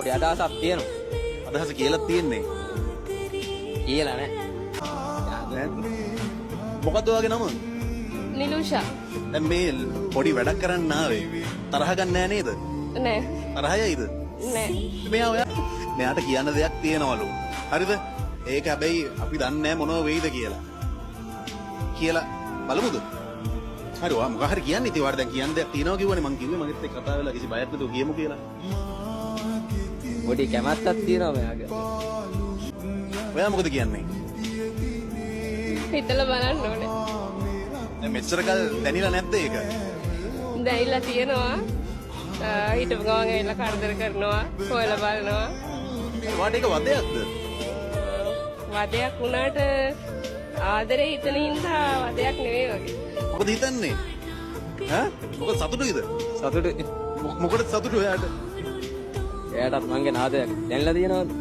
පොඩි අදහසක් තියෙනවා. අදහස කියලා තියෙන්නේ. කියලා නෑ. මොකද්ද ඔයාගේ නම? නිලුෂා. දැන් මේ පොඩි වැඩක් කරන්න ආවේ. තරහ ගන්න නෑ නේද? නෑ. තරහයයිද? නෑ. මෙයාට කියන්න දෙයක් තියෙනවලු. හරිද? ඒක හැබැයි අපි දන්නේ නෑ මොනව වෙයිද කියලා. කියලා බලමුද? හරි ඔයා මොකක් හරි කියන්නේ ඉතින් ඔයාට දැන් කියන්න දෙයක් තියෙනවා කිව්වනේ මං කිව්වේ මගෙත් එක්ක කතා වෙලා කිසි බයක් නැතුව කියමු කියලා. පොඩි කැමැත්තක් තියෙනවා මෙයාගේ. ඔයා මොකද කියන්නේ? හිතලා බලන්න ඕනේ. දැන් මෙච්චර කල් දැනිලා නැද්ද ඒක? දැයිලා තියෙනවා. හිටපු ගමන් ඇවිල්ලා කරදර කරනවා, හොයලා බලනවා. ඔයාට ඒක වදයක්ද? වදයක් වුණාට ආදරේ හිතන හින්දා වදයක් නෙවෙයි වගේ. මොකද හිතන්නේ? ඈ? මොකද සතුටුයිද? සතුටුයි. මොකටද සතුටු ඔයාට? එයාටත් මං ගැන ආදරයක් දැනලා තියෙනවද?